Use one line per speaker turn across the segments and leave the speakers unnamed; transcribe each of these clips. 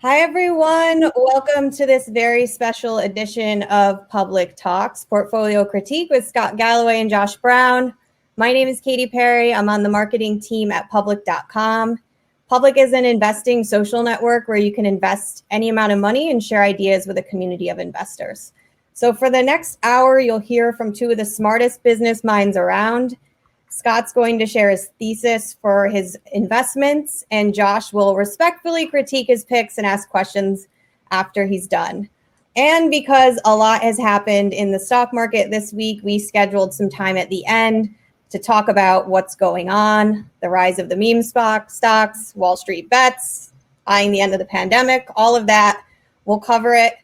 Hi, everyone. Welcome to this very special edition of Public Talks, Portfolio Critique with Scott Galloway and Josh Brown. My name is Katie Perry. I'm on the marketing team at public.com. Public is an investing social network where you can invest any amount of money and share ideas with a community of investors. So for the next hour, you'll hear from two of the smartest business minds around. Scott's going to share his thesis for his investments, and Josh will respectfully critique his picks and ask questions after he's done. And because a lot has happened in the stock market this week, we scheduled some time at the end to talk about what's going on, the rise of the meme stocks, Wall Street bets, eyeing the end of the pandemic, all of that. We'll cover it.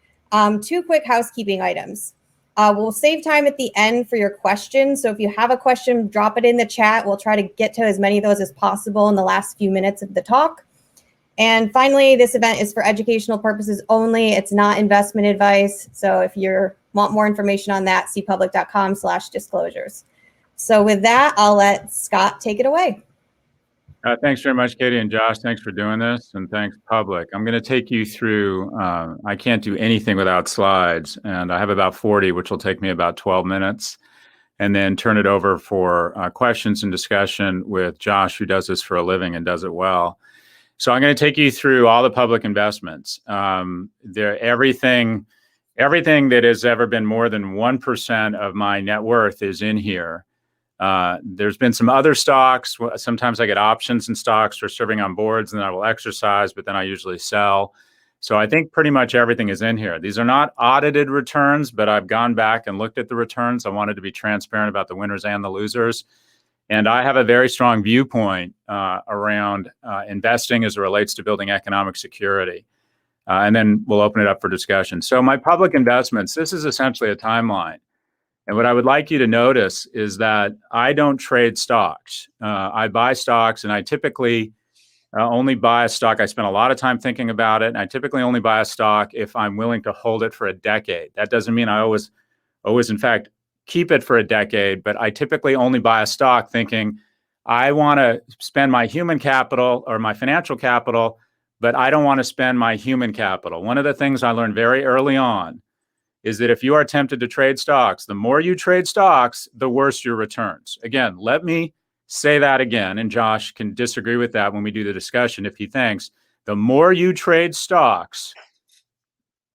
Two quick housekeeping items. We'll save time at the end for your questions. So if you have a question, drop it in the chat. We'll try to get to as many of those as possible in the last few minutes of the talk. And finally, this event is for educational purposes only. It's not investment advice. So if you want more information on that, see public.com/disclosures. So with that, I'll let Scott take it away.
Thanks very much, Katie and Josh. Thanks for doing this, and thanks, Public. I'm going to take you through, I can't do anything without slides, and I have about 40, which will take me about 12 minutes, and then turn it over for questions and discussion with Josh, who does this for a living and does it well. So I'm going to take you through all the public investments. Everything that has ever been more than 1% of my net worth is in here. There's been some other stocks. Sometimes I get options in stocks for serving on boards, and then I will exercise, but then I usually sell. So I think pretty much everything is in here. These are not audited returns, but I've gone back and looked at the returns. I wanted to be transparent about the winners and the losers. And I have a very strong viewpoint around investing as it relates to building economic security. And then we'll open it up for discussion. So my public investments, this is essentially a timeline. And what I would like you to notice is that I don't trade stocks. I buy stocks, and I typically only buy a stock. I spend a lot of time thinking about it, and I typically only buy a stock if I'm willing to hold it for a decade. That doesn't mean I always, in fact, keep it for a decade, but I typically only buy a stock thinking I want to spend my human capital or my financial capital, but I don't want to spend my human capital. One of the things I learned very early on is that if you are tempted to trade stocks, the more you trade stocks, the worse your returns. Again, let me say that again, and Josh can disagree with that when we do the discussion if he thinks the more you trade stocks,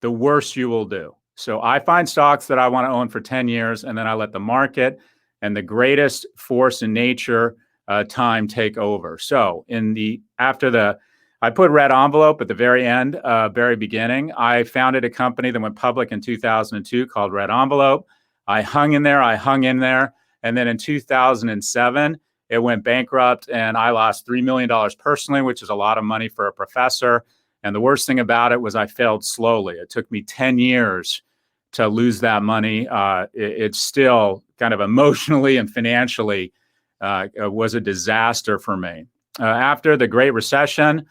the worse you will do. So I find stocks that I want to own for 10 years, and then I let the market and the greatest force in nature time take over. So I put red envelope at the very end, very beginning. I founded a company that went public in 2002 called Red Envelope. I hung in there. And then in 2007, it went bankrupt, and I lost $3 million personally, which is a lot of money for a professor. And the worst thing about it was I failed slowly. It took me 10 years to lose that money. It's still kind of emotionally and financially was a disaster for me. After the Great Recession,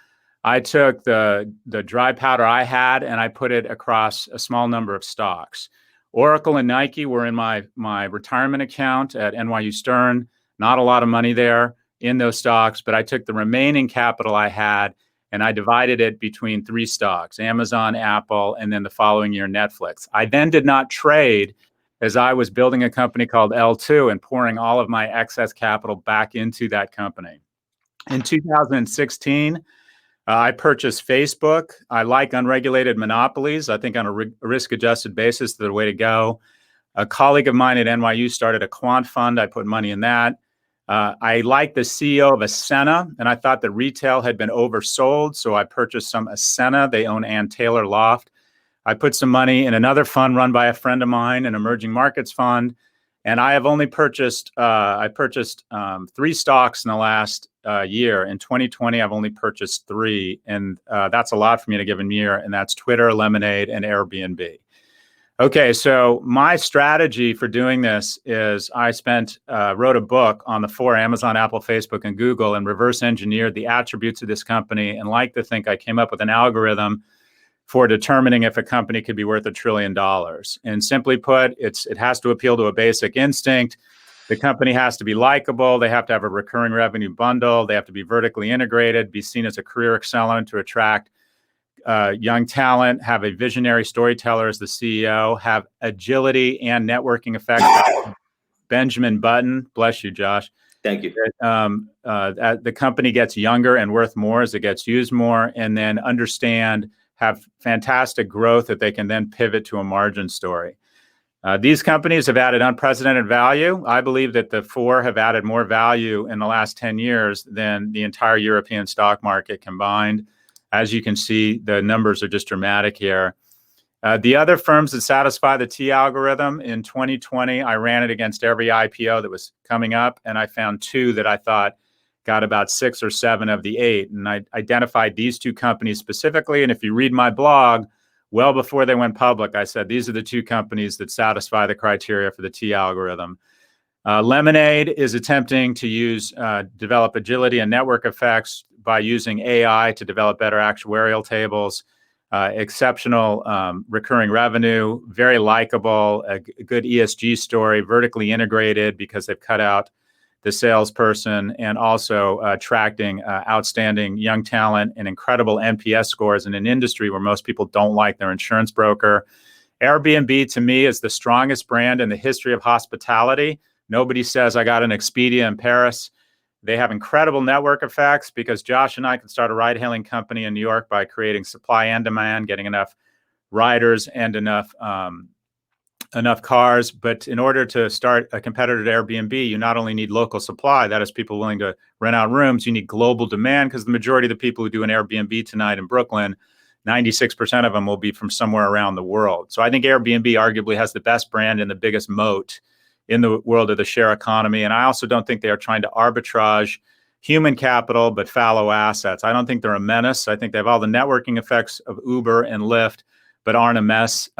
I took the dry powder I had and I put it across a small number of stocks. Oracle and Nike were in my retirement account at NYU Stern. Not a lot of money there in those stocks, but I took the remaining capital I had and I divided it between three stocks: Amazon, Apple, and then the following year, Netflix. I then did not trade as I was building a company called L2 and pouring all of my excess capital back into that company. In 2016, I purchased Facebook. I like unregulated monopolies. I think on a risk-adjusted basis, they're the way to go. A colleague of mine at NYU started a quant fund. I put money in that. I like the CEO of Ascena, and I thought that retail had been oversold, so I purchased some Ascena. They own Ann Taylor Loft. I put some money in another fund run by a friend of mine, an emerging markets fund, and I have only purchased, three stocks in the last year. In 2020, I've only purchased three, and that's a lot for me in a given year, and that's Twitter, Lemonade, and Airbnb. Okay, so my strategy for doing this is I wrote a book on the four: Amazon, Apple, Facebook, and Google, and reverse engineered the attributes of this company, and like to think I came up with an algorithm for determining if a company could be worth $1 trillion. And simply put, it has to appeal to a basic instinct. The company has to be likable. They have to have a recurring revenue bundle. They have to be vertically integrated, be seen as a career accelerant to attract young talent, have a visionary storyteller as the CEO, have agility and networking effects. Benjamin Button, bless you, Josh.
Thank you.
The company gets younger and worth more as it gets used more, and then have fantastic growth that they can then pivot to a margin story. These companies have added unprecedented value. I believe that the four have added more value in the last 10 years than the entire European stock market combined. As you can see, the numbers are just dramatic here. The other firms that satisfy the T algorithm, in 2020, I ran it against every IPO that was coming up, and I found two that I thought got about 6 or 7 of the 8. And I identified these two companies specifically. And if you read my blog, well before they went public, I said, these are the two companies that satisfy the criteria for the T algorithm. Lemonade is attempting to develop agility and network effects by using AI to develop better actuarial tables. Exceptional recurring revenue, very likable, a good ESG story, vertically integrated because they've cut out the salesperson, and also attracting outstanding young talent and incredible NPS scores in an industry where most people don't like their insurance broker. Airbnb, to me, is the strongest brand in the history of hospitality. Nobody says, I got an Expedia in Paris. They have incredible network effects because Josh and I could start a ride-hailing company in New York by creating supply and demand, getting enough riders and enough cars. But in order to start a competitor to Airbnb, you not only need local supply, that is people willing to rent out rooms, you need global demand, because the majority of the people who do an Airbnb tonight in Brooklyn, 96% of them will be from somewhere around the world. So I think Airbnb arguably has the best brand and the biggest moat in the world of the share economy. And I also don't think they are trying to arbitrage human capital, but fallow assets. I don't think they're a menace. I think they have all the networking effects of Uber and Lyft, but aren't a menace,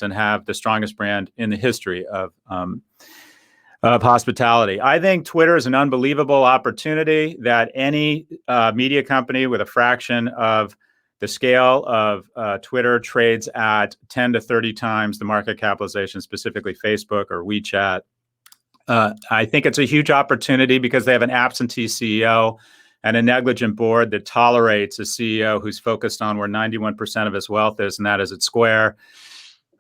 and have the strongest brand in the history of hospitality. I think Twitter is an unbelievable opportunity that any media company with a fraction of the scale of Twitter trades at 10 to 30 times the market capitalization, specifically Facebook or WeChat. I think it's a huge opportunity because they have an absentee CEO and a negligent board that tolerates a CEO who's focused on where 91% of his wealth is, and that is at Square.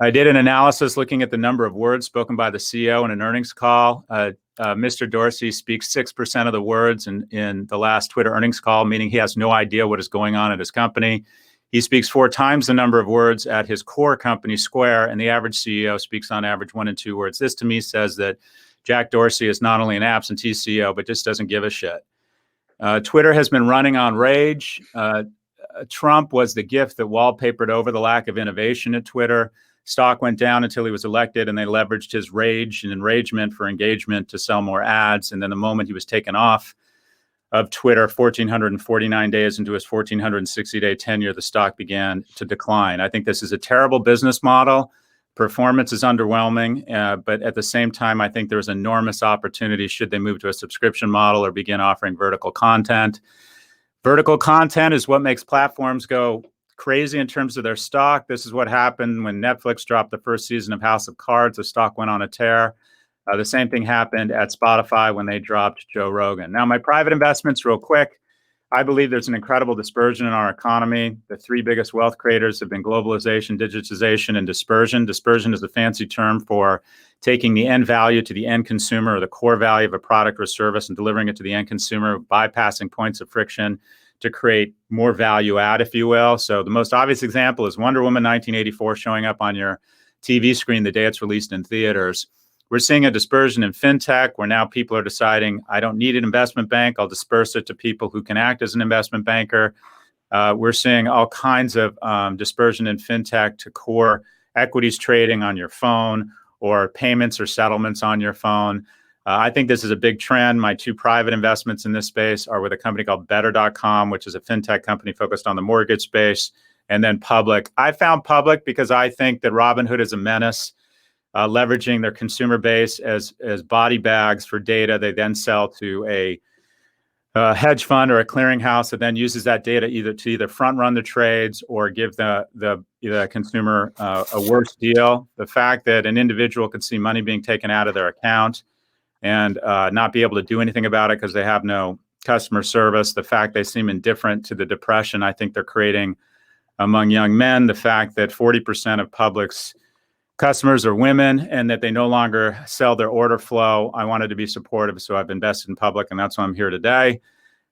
I did an analysis looking at the number of words spoken by the CEO in an earnings call. Mr. Dorsey speaks 6% of the words in the last Twitter earnings call, meaning he has no idea what is going on at his company. He speaks 4 times the number of words at his core company, Square, and the average CEO speaks on average 1 and 2 words. This to me says that Jack Dorsey is not only an absentee CEO, but just doesn't give a shit. Twitter has been running on rage. Trump was the gift that wallpapered over the lack of innovation at Twitter. Stock went down until he was elected, and they leveraged his rage and enragement for engagement to sell more ads. And then the moment he was taken off of Twitter, 1,449 days into his 1,460-day tenure, the stock began to decline. I think this is a terrible business model. Performance is underwhelming, but at the same time, I think there's enormous opportunity should they move to a subscription model or begin offering vertical content. Vertical content is what makes platforms go crazy in terms of their stock. This is what happened when Netflix dropped the first season of House of Cards. The stock went on a tear. The same thing happened at Spotify when they dropped Joe Rogan. Now, my private investments, real quick. I believe there's an incredible dispersion in our economy. The 3 biggest wealth creators have been globalization, digitization, and dispersion. Dispersion is a fancy term for taking the end value to the end consumer, or the core value of a product or service, and delivering it to the end consumer, bypassing points of friction to create more value add, if you will. So the most obvious example is Wonder Woman 1984 showing up on your TV screen the day it's released in theaters. We're seeing a dispersion in fintech where now people are deciding, I don't need an investment bank. I'll disperse it to people who can act as an investment banker. We're seeing all kinds of dispersion in fintech to core equities trading on your phone, or payments or settlements on your phone. I think this is a big trend. My 2 private investments in this space are with a company called Better.com, which is a fintech company focused on the mortgage space, and then Public. I found Public because I think that Robinhood is a menace. Leveraging their consumer base as body bags for data they then sell to a hedge fund or a clearinghouse that then uses that data either front run the trades or give the consumer a worse deal. The fact that an individual could see money being taken out of their account and not be able to do anything about it because they have no customer service, the fact they seem indifferent to the depression, I think they're creating among young men, the fact that 40% of Public's customers are women and that they no longer sell their order flow. I wanted to be supportive, so I've invested in Public, and that's why I'm here today.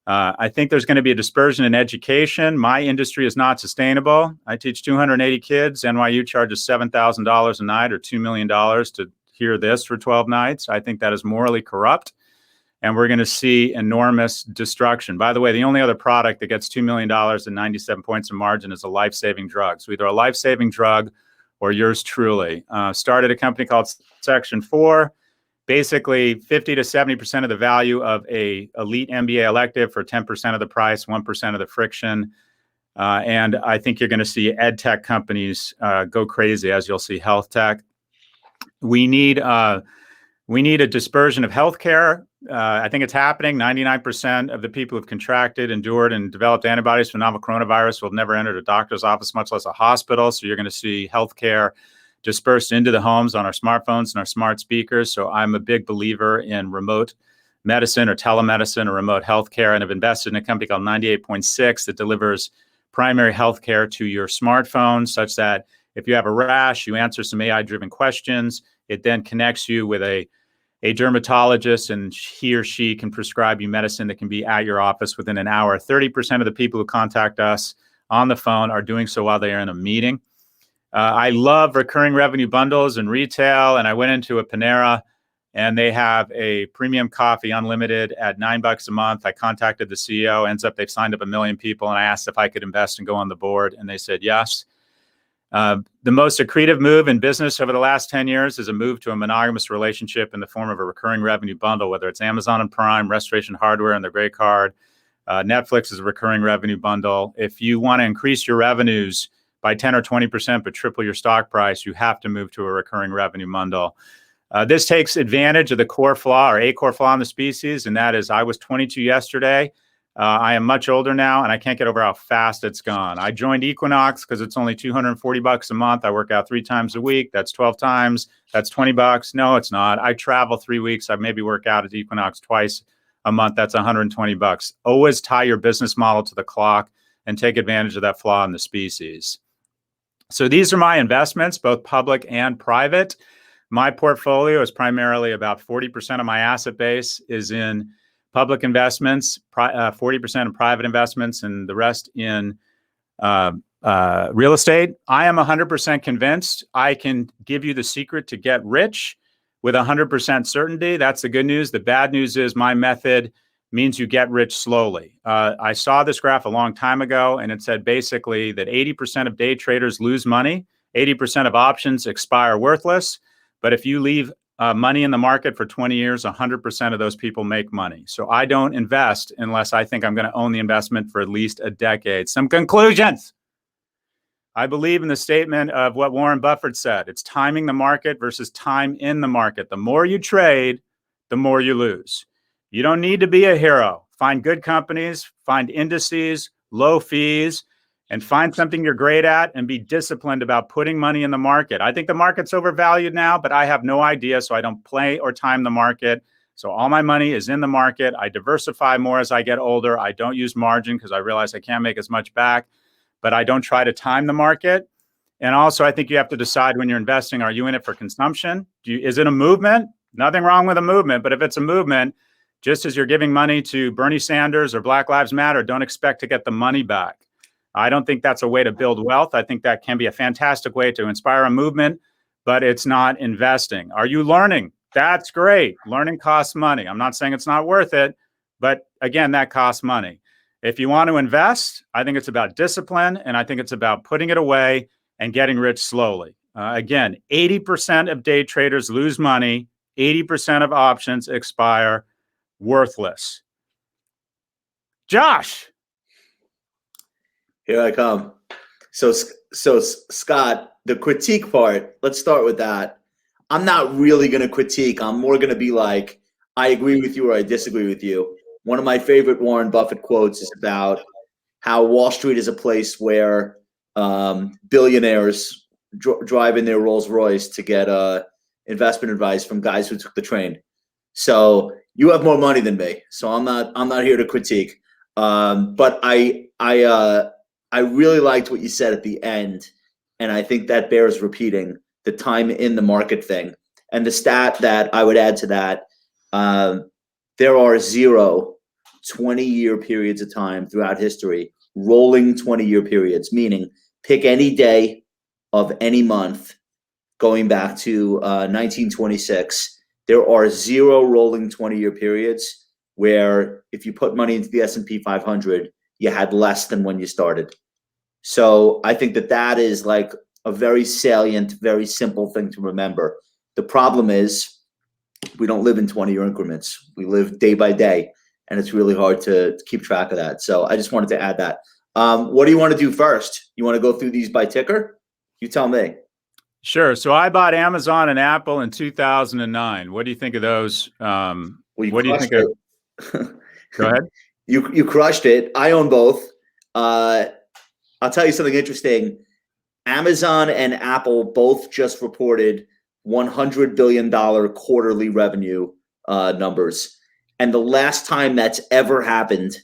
I think there's going to be a dispersion in education. My industry is not sustainable. I teach 280 kids. NYU charges $7,000 a night or $2 million to hear this for 12 nights. I think that is morally corrupt, and we're going to see enormous destruction. By the way, the only other product that gets $2 million and 97 points of margin is a life-saving drug. So either a life-saving drug or yours truly. Started a company called Section 4. Basically 50 to 70% of the value of a elite MBA elective for 10% of the price, 1% of the friction. And I think you're going to see ed tech companies go crazy, as you'll see health tech. We need a dispersion of healthcare. I think it's happening. 99% of the people who've contracted, endured, and developed antibodies for novel coronavirus will have never entered a doctor's office, much less a hospital. So you're going to see healthcare dispersed into the homes on our smartphones and our smart speakers. So I'm a big believer in remote medicine or telemedicine or remote healthcare, and have invested in a company called 98.6 that delivers primary healthcare to your smartphone, such that if you have a rash, you answer some AI-driven questions. It then connects you with a dermatologist, and he or she can prescribe you medicine that can be at your office within an hour. 30% of the people who contact us on the phone are doing so while they are in a meeting. I love recurring revenue bundles in retail, and I went into a Panera, and they have a premium coffee unlimited at $9 a month. I contacted the CEO. Ends up they've signed up 1 million people, and I asked if I could invest and go on the board, and they said yes. The most accretive move in business over the last 10 years is a move to a monogamous relationship in the form of a recurring revenue bundle, whether it's Amazon and Prime, Restoration Hardware, and the Gray Card. Netflix is a recurring revenue bundle. If you want to increase your revenues by 10 or 20%, but triple your stock price, you have to move to a recurring revenue bundle. This takes advantage of the core flaw or a core flaw in the species, and that is I was 22 yesterday. I am much older now, and I can't get over how fast it's gone. I joined Equinox because it's only $240 a month. I work out 3 times a week. That's 12 times. That's $20. No, it's not. I travel 3 weeks. I maybe work out at Equinox twice a month. That's $120. Always tie your business model to the clock and take advantage of that flaw in the species. So these are my investments, both public and private. My portfolio is primarily about 40% of my asset base is in public investments, 40% in private investments, and the rest in real estate. I am 100% convinced I can give you the secret to get rich with 100% certainty. That's the good news. The bad news is my method means you get rich slowly. I saw this graph a long time ago, and it said basically that 80% of day traders lose money, 80% of options expire worthless. But if you leave money in the market for 20 years, 100% of those people make money. So I don't invest unless I think I'm going to own the investment for at least a decade. Some conclusions. I believe in the statement of what Warren Buffett said. It's timing the market versus time in the market. The more you trade, the more you lose. You don't need to be a hero. Find good companies, find indices, low fees, and find something you're great at and be disciplined about putting money in the market. I think the market's overvalued now, but I have no idea, so I don't play or time the market. So all my money is in the market. I diversify more as I get older. I don't use margin because I realize I can't make as much back, but I don't try to time the market. And also, I think you have to decide when you're investing, are you in it for consumption? Is it a movement? Nothing wrong with a movement, but if it's a movement, just as you're giving money to Bernie Sanders or Black Lives Matter, don't expect to get the money back. I don't think that's a way to build wealth. I think that can be a fantastic way to inspire a movement, but it's not investing. Are you learning? That's great. Learning costs money. I'm not saying it's not worth it, but again, that costs money. If you want to invest, I think it's about discipline, and I think it's about putting it away and getting rich slowly. Again, 80% of day traders lose money. 80% of options expire worthless. Josh.
Here I come. So Scott, the critique part, let's start with that. I'm not really going to critique. I'm more going to be like, I agree with you or I disagree with you. One of my favorite Warren Buffett quotes is about how Wall Street is a place where billionaires drive in their Rolls Royce to get investment advice from guys who took the train. So you have more money than me, so I'm not here to critique. But I I really liked what you said at the end, and I think that bears repeating, the time in the market thing. And the stat that I would add to that, there are 0 20-year periods of time throughout history, rolling 20-year periods, meaning pick any day of any month going back to 1926. There are 0 rolling 20-year periods where if you put money into the S&P 500, you had less than when you started. So I think that that is like a very salient, very simple thing to remember. The problem is we don't live in 20-year increments. We live day by day, and it's really hard to keep track of that. So I just wanted to add that. What do you want to do first? You want to go through these by ticker? You tell me.
Sure. So I bought Amazon and Apple in 2009. What do you think of those?
Well,
what do you think of? Go ahead.
You crushed it. I own both. I'll tell you something interesting. Amazon and Apple both just reported $100 billion quarterly revenue numbers. And the last time that's ever happened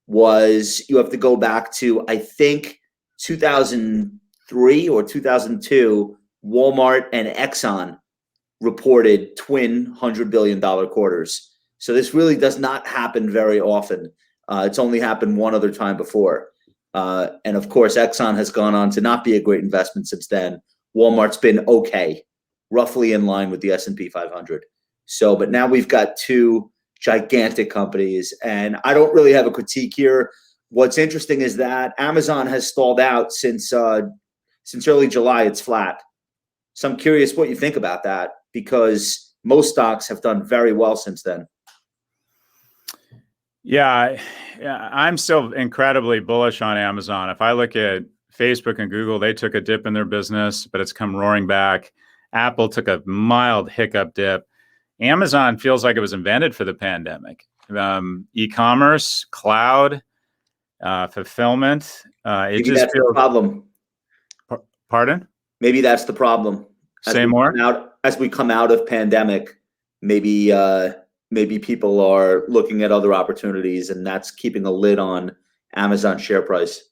was, you have to go back to, I think, 2003 or 2002, Walmart and Exxon reported twin $100 billion quarters. So this really does not happen very often. It's only happened one other time before. And of course, Exxon has gone on to not be a great investment since then. Walmart's been okay, roughly in line with the S&P 500. So, but now we've got two gigantic companies, and I don't really have a critique here. What's interesting is that Amazon has stalled out since early July. It's flat. So I'm curious what you think about that, because most stocks have done very well since then.
Yeah, I'm still incredibly bullish on Amazon. If I look at Facebook and Google, they took a dip in their business, but it's come roaring back. Apple took a mild hiccup dip. Amazon feels like it was invented for the pandemic. E-commerce, cloud, fulfillment.
Maybe that's the problem.
Pardon?
Maybe that's the problem.
Say more.
As we come out of pandemic, maybe people are looking at other opportunities, and that's keeping a lid on Amazon share price.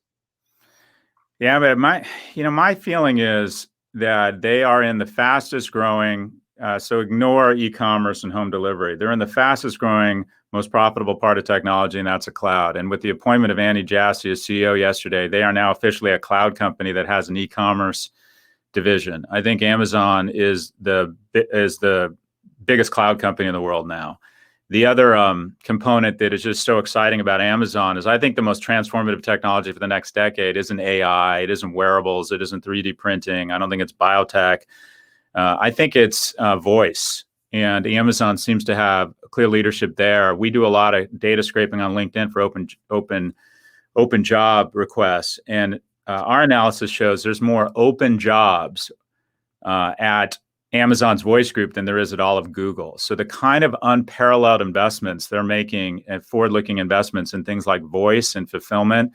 Yeah, but my feeling is that they are in the fastest growing. So ignore e-commerce and home delivery. They're in the fastest growing, most profitable part of technology, and that's a cloud. And with the appointment of Andy Jassy as CEO yesterday, they are now officially a cloud company that has an e-commerce division. I think Amazon is the biggest cloud company in the world now. The other component that is just so exciting about Amazon is I think the most transformative technology for the next decade isn't AI, it isn't wearables, it isn't 3D printing. I don't think it's biotech. I think it's voice, and Amazon seems to have clear leadership there. We do a lot of data scraping on LinkedIn for open job requests, and our analysis shows there's more open jobs at Amazon's voice group than there is at all of Google. So the kind of unparalleled investments they're making and forward-looking investments in things like voice and fulfillment,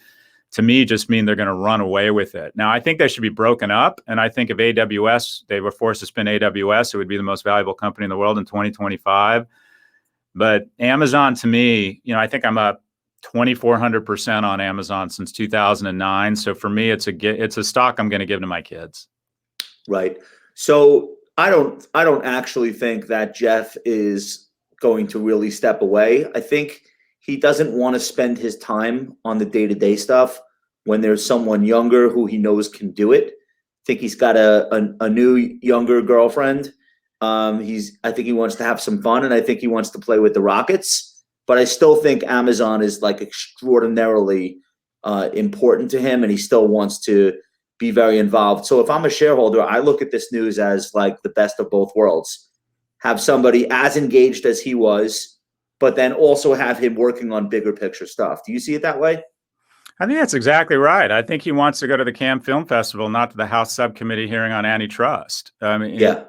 to me, just mean they're going to run away with it. Now, I think they should be broken up. And I think if they were forced to spin AWS, it would be the most valuable company in the world in 2025. But Amazon, to me, I think I'm up 2,400% on Amazon since 2009. So for me, it's a stock I'm going to give to my kids.
Right. So I don't actually think that Jeff is going to really step away. I think he doesn't want to spend his time on the day-to-day stuff when there's someone younger who he knows can do it. I think he's got a new, younger girlfriend. I think he wants to have some fun, and I think he wants to play with the Rockets. But I still think Amazon is like extraordinarily important to him, and he still wants to be very involved. So if I'm a shareholder, I look at this news as like the best of both worlds. Have somebody as engaged as he was, but then also have him working on bigger picture stuff. Do you see it that way?
I think that's exactly right. I think he wants to go to the Cannes Film Festival, not to the House Subcommittee hearing on antitrust.
Yeah.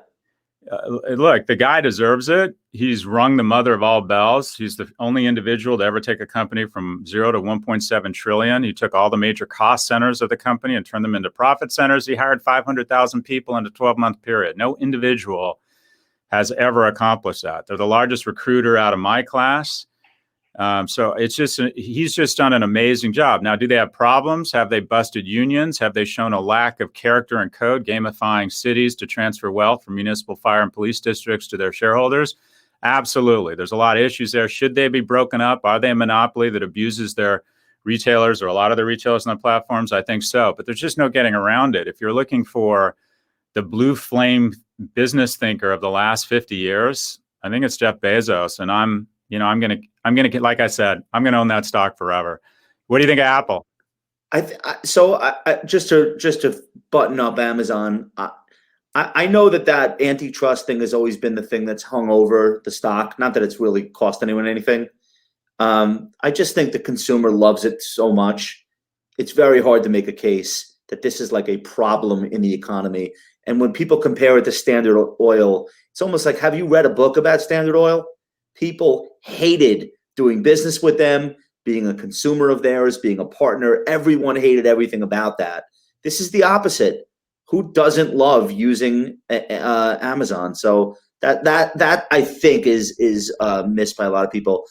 Look, the guy deserves it. He's rung the mother of all bells. He's the only individual to ever take a company from 0 to 1.7 trillion. He took all the major cost centers of the company and turned them into profit centers. He hired 500,000 people in a 12-month period. No individual has ever accomplished that. They're the largest recruiter out of my class. So he's just done an amazing job. Now, do they have problems? Have they busted unions? Have they shown a lack of character and code, gamifying cities to transfer wealth from municipal fire and police districts to their shareholders? Absolutely. There's a lot of issues there. Should they be broken up? Are they a monopoly that abuses their retailers or a lot of the retailers on the platforms? I think so. But there's just no getting around it. If you're looking for the blue flame business thinker of the last 50 years, I think it's Jeff Bezos. And I'm going to, like I said, I'm going to own that stock forever. What do you think of Apple?
Just to button up Amazon, I know that antitrust thing has always been the thing that's hung over the stock. Not that it's really cost anyone anything. I just think the consumer loves it so much. It's very hard to make a case that this is like a problem in the economy. And when people compare it to Standard Oil, it's almost like, have you read a book about Standard Oil? People hated doing business with them, being a consumer of theirs, being a partner. Everyone hated everything about that. This is the opposite. Who doesn't love using Amazon? So that I think is missed by a lot of people.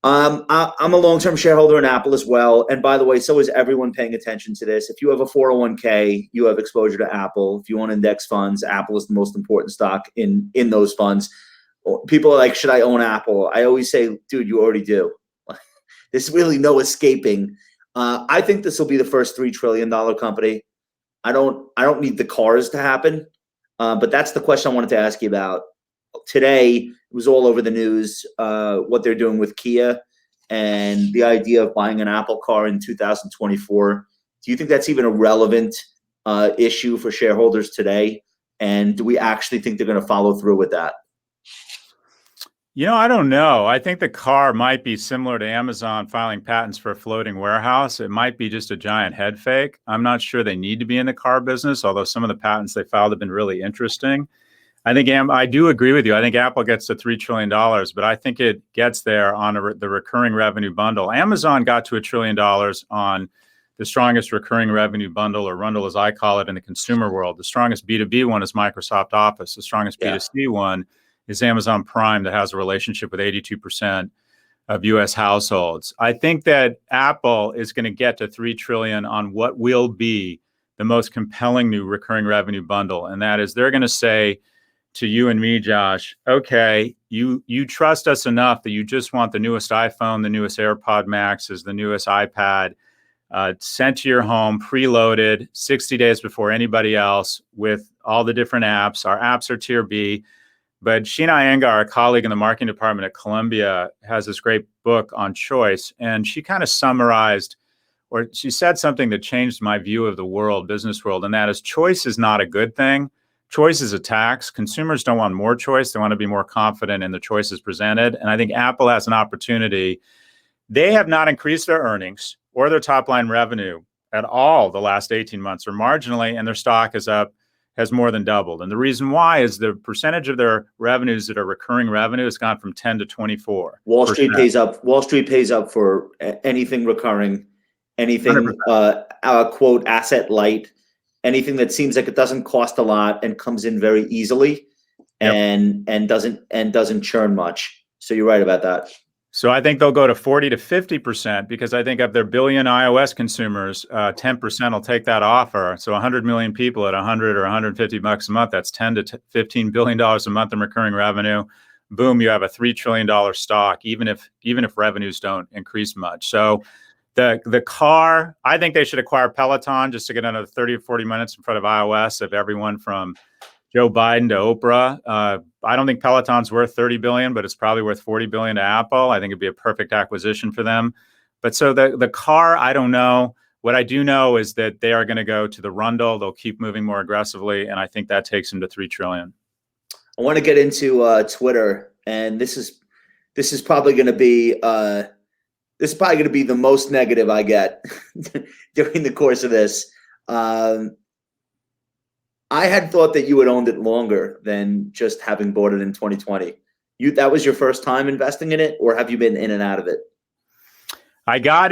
I'm a long-term shareholder in Apple as well. And by the way, so is everyone paying attention to this. If you have a 401k, you have exposure to Apple. If you own index funds, Apple is the most important stock in those funds. People are like, should I own Apple? I always say, dude, you already do. There's really no escaping. I think this will be the first $3 trillion company. I don't need the cars to happen, but that's the question I wanted to ask you about. Today, it was all over the news, what they're doing with Kia and the idea of buying an Apple car in 2024. Do you think that's even a relevant issue for shareholders today? And do we actually think they're going to follow through with that?
I don't know. I think the car might be similar to Amazon filing patents for a floating warehouse. It might be just a giant head fake. I'm not sure they need to be in the car business, although some of the patents they filed have been really interesting. I do agree with you. I think Apple gets to $3 trillion, but I think it gets there on the recurring revenue bundle. Amazon got to $1 trillion on the strongest recurring revenue bundle, or rundle as I call it, in the consumer world. The strongest B2B one is Microsoft Office. The strongest B2C one is Amazon Prime, that has a relationship with 82% of U.S. households. I think that Apple is going to get to $3 trillion on what will be the most compelling new recurring revenue bundle. And that is, they're going to say to you and me, Josh, okay, you trust us enough that you just want the newest iPhone, the newest AirPod Maxes, the newest iPad sent to your home, preloaded 60 days before anybody else with all the different apps. Our apps are tier B. But Sheena Iyengar, a colleague in the marketing department at Columbia, has this great book on choice. And she kind of summarized, or she said something that changed my view of the world, business world. And that is, choice is not a good thing. Choice is a tax. Consumers don't want more choice. They want to be more confident in the choices presented. And I think Apple has an opportunity. They have not increased their earnings or their top line revenue at all the last 18 months, or marginally, and their stock has more than doubled. And the reason why is the percentage of their revenues that are recurring revenue has gone from 10 to 24.
Wall Street pays up for anything recurring, anything quote asset light, anything that seems like it doesn't cost a lot and comes in very easily, and doesn't churn much. So you're right about that.
So I think they'll go to 40 to 50%, because I think of their billion iOS consumers, 10% will take that offer. So 100 million people at 100 or 150 bucks a month, that's $10 to $15 billion a month in recurring revenue. Boom, you have a $3 trillion stock, even if revenues don't increase much. So the car, I think they should acquire Peloton just to get another 30 or 40 minutes in front of iOS of everyone from Joe Biden to Oprah. I don't think Peloton's worth $30 billion, but it's probably worth $40 billion to Apple. I think it'd be a perfect acquisition for them. But so the car, I don't know. What I do know is that they are going to go to the rundle. They'll keep moving more aggressively, and I think that takes them to $3 trillion.
I want to get into Twitter, and this is probably going to be the most negative I get during the course of this. I had thought that you had owned it longer than just having bought it in 2020. That was your first time investing in it, or have you been in and out of it?
I got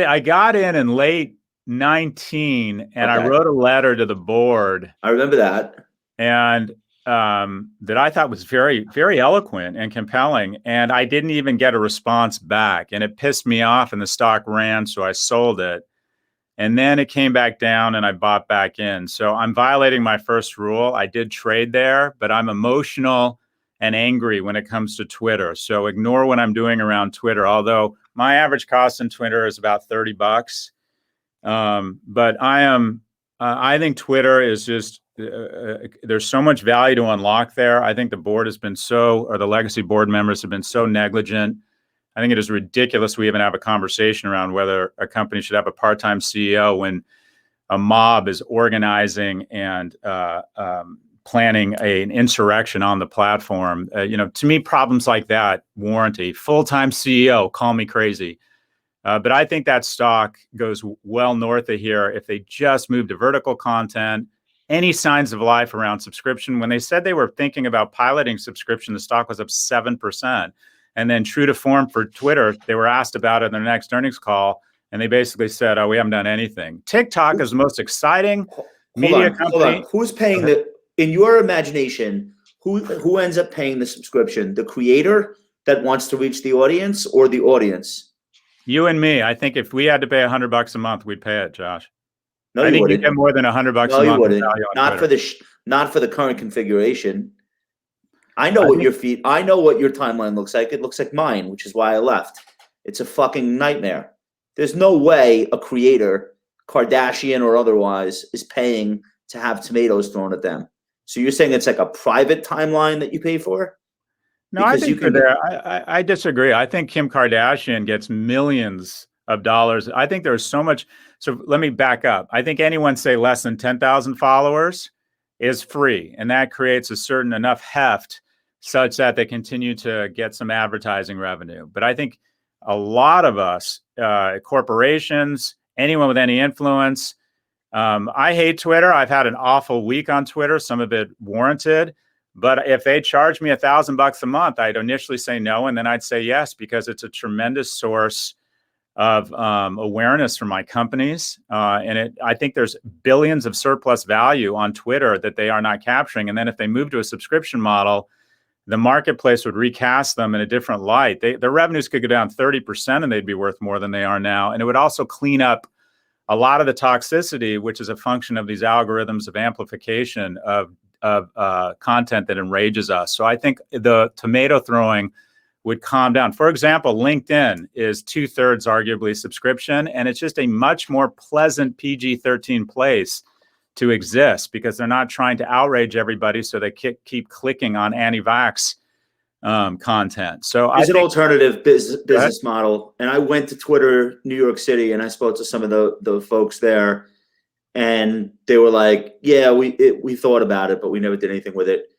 in late 19, and I wrote a letter to the board.
I remember that.
And that I thought was very, very eloquent and compelling. And I didn't even get a response back. And it pissed me off and the stock ran. So I sold it. And then it came back down and I bought back in. So I'm violating my first rule. I did trade there, but I'm emotional and angry when it comes to Twitter. So ignore what I'm doing around Twitter. Although my average cost in Twitter is about $30. But I think Twitter is just, there's so much value to unlock there. I think the board has been or the legacy board members have been so negligent. I think it is ridiculous we even have a conversation around whether a company should have a part-time CEO when a mob is organizing and planning an insurrection on the platform. To me, problems like that warrant a full-time CEO. Call me crazy. But I think that stock goes well north of here if they just move to vertical content. Any signs of life around subscription. When they said they were thinking about piloting subscription, the stock was up 7%. And then true to form for Twitter, they were asked about it in their next earnings call. And they basically said, we haven't done anything. TikTok is the most exciting media company.
Hold on. Who's paying in your imagination, who ends up paying the subscription? The creator that wants to reach the audience or the audience?
You and me. I think if we had to pay $100 a month, we'd pay it, Josh.
No,
I think
wouldn't.
You get more than $100 a month.
No, you wouldn't.
Not
For the current configuration. I know what your timeline looks like. It looks like mine, which is why I left. It's a fucking nightmare. There's no way a creator, Kardashian or otherwise, is paying to have tomatoes thrown at them. So you're saying it's like a private timeline that you pay for?
No, because I disagree. I think Kim Kardashian gets millions of dollars. I think there's so much. So let me back up. I think anyone say less than 10,000 followers is free. And that creates a certain enough heft such that they continue to get some advertising revenue. But I think a lot of us, corporations, anyone with any influence, I hate Twitter. I've had an awful week on Twitter, some of it warranted. But if they charge me $1,000 a month, I'd initially say no, and then I'd say yes, because it's a tremendous source of awareness for my companies. I think there's billions of surplus value on Twitter that they are not capturing. And then if they move to a subscription model, the marketplace would recast them in a different light. Their revenues could go down 30% and they'd be worth more than they are now. And it would also clean up a lot of the toxicity, which is a function of these algorithms of amplification of content that enrages us. So I think the tomato throwing would calm down. For example, LinkedIn is 2/3 arguably subscription, and it's just a much more pleasant PG-13 place to exist because they're not trying to outrage everybody, so they keep clicking on anti-vax content. So
it's an alternative business model. And I went to Twitter, New York City, and I spoke to some of the folks there, and they were like, "Yeah, we thought about it, but we never did anything with it.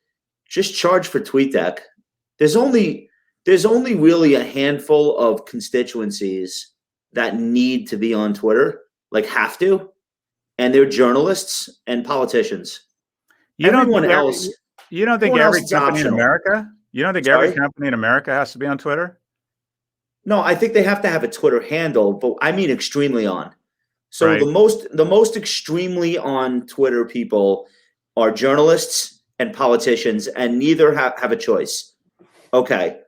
Just charge for TweetDeck." There's only really a handful of constituencies that need to be on Twitter, like have to, and they're journalists and politicians.
You don't think every company in America? You don't think every company in America has to be on Twitter?
No, I think they have to have a Twitter handle, but I mean extremely on. So
right.
the most extremely on Twitter people are journalists and politicians, and neither have a choice. Okay.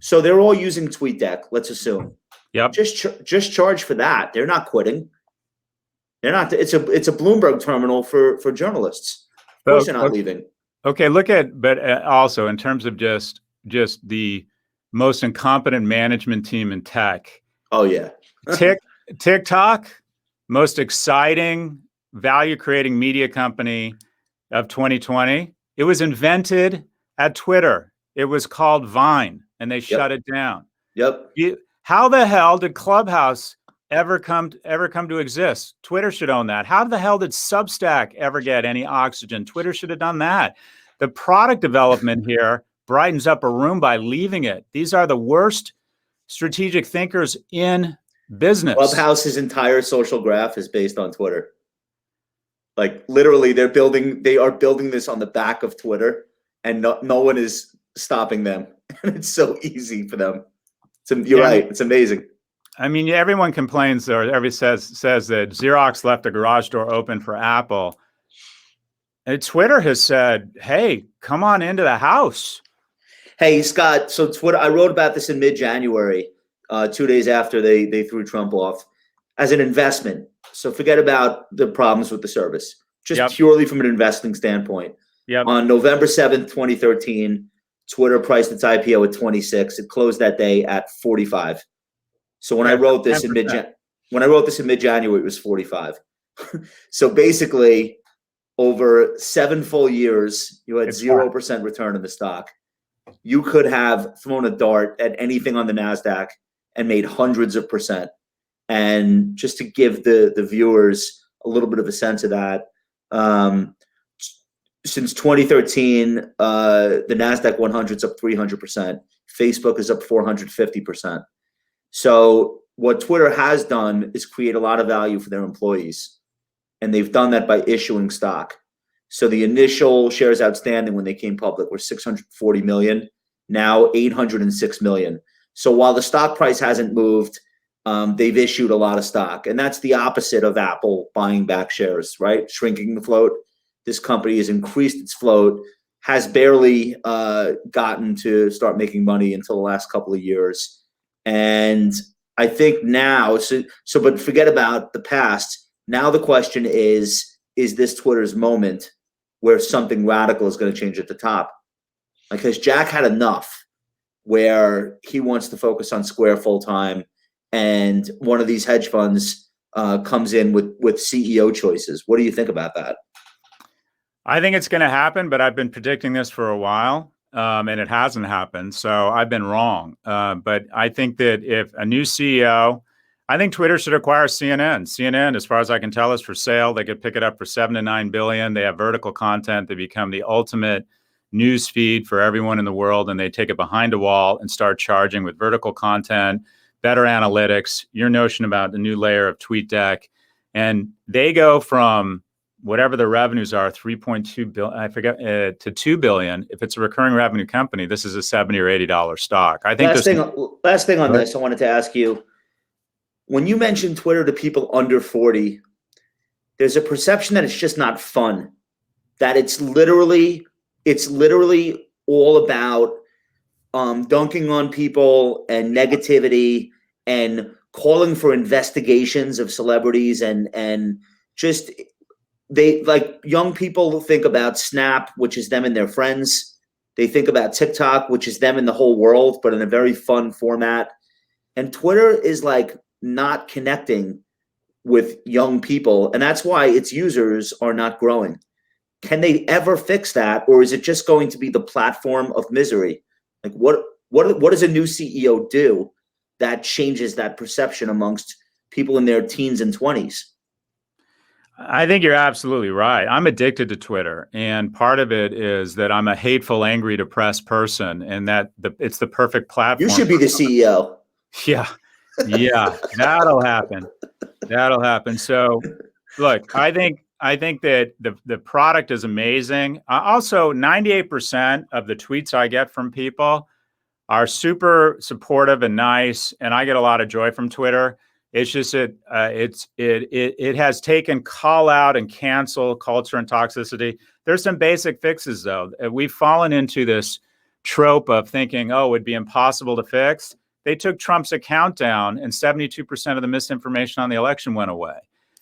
So they're all using TweetDeck, let's assume.
Yep.
Just charge for that. They're not quitting. They're not. It's a Bloomberg terminal for journalists. Of course, they're not leaving.
Okay, but also in terms of just the most incompetent management team in tech.
Oh yeah.
TikTok, most exciting value-creating media company of 2020. It was invented at Twitter. It was called Vine, and they shut it down.
Yep.
How the hell did Clubhouse ever come to exist? Twitter should own that. How the hell did Substack ever get any oxygen? Twitter should have done that. The product development here brightens up a room by leaving it. These are the worst strategic thinkers in business.
Clubhouse's entire social graph is based on Twitter. Like literally, they are building this on the back of Twitter, and no one is stopping them. And it's so easy for them. You're right. It's amazing.
I mean, everyone complains or says that Xerox left a garage door open for Apple. Twitter has said, hey, come on into the house.
Hey, Scott, so Twitter, I wrote about this in mid-January, 2 days after they threw Trump off, as an investment. So forget about the problems with the service, just purely from an investing standpoint. On November 7th, 2013, Twitter priced its IPO at 26. It closed that day at 45. So when I wrote this 10%. When I wrote this in mid-January, it was 45. So basically, over 7 full years, you had 0% return in the stock. You could have thrown a dart at anything on the NASDAQ and made hundreds of percent. And just to give the viewers a little bit of a sense of that, since 2013, the NASDAQ 100 is up 300%. Facebook is up 450%. So what Twitter has done is create a lot of value for their employees. And they've done that by issuing stock. So the initial shares outstanding when they came public were 640 million, now 806 million. So while the stock price hasn't moved, they've issued a lot of stock. And that's the opposite of Apple buying back shares, right? Shrinking the float. This company has increased its float, has barely gotten to start making money until the last couple of years. And I think now, but forget about the past. Now the question is this Twitter's moment where something radical is going to change at the top? Because Jack had enough where he wants to focus on Square full time, and one of these hedge funds comes in with CEO choices. What do you think about that?
I think it's going to happen, but I've been predicting this for a while, and it hasn't happened. So I've been wrong. But I think that if a new CEO, I think Twitter should acquire CNN. CNN, as far as I can tell, is for sale. They could pick it up for $7 to $9 billion. They have vertical content. They become the ultimate news feed for everyone in the world, and they take it behind a wall and start charging with vertical content, better analytics, your notion about the new layer of TweetDeck. And they go from whatever the revenues are, 3.2 billion, I forget, to 2 billion. If it's a recurring revenue company, this is a $70 or $80 stock. I think
last thing on this, I wanted to ask you, when you mention Twitter to people under 40, there's a perception that it's just not fun, that it's literally all about dunking on people and negativity and calling for investigations of celebrities, and just they, like, young people think about Snap, which is them and their friends. They think about TikTok, which is them and the whole world, but in a very fun format. And Twitter is like not connecting with young people, and that's why its users are not growing. Can they ever fix that, or is it just going to be the platform of misery? Like, what does a new CEO do that changes that perception amongst people in their teens and 20s?
I think you're absolutely right. I'm addicted to Twitter, and part of it is that I'm a hateful, angry, depressed person, and that it's the perfect platform.
You should be the CEO.
Yeah, that'll happen. That'll happen. So, look, I think that the product is amazing. Also, 98% of the tweets I get from people are super supportive and nice, and I get a lot of joy from Twitter. It's just it has taken call out and cancel culture and toxicity. There's some basic fixes, though. We've fallen into this trope of thinking, oh, it would be impossible to fix. They took Trump's account down, and 72% of the misinformation on the election went away.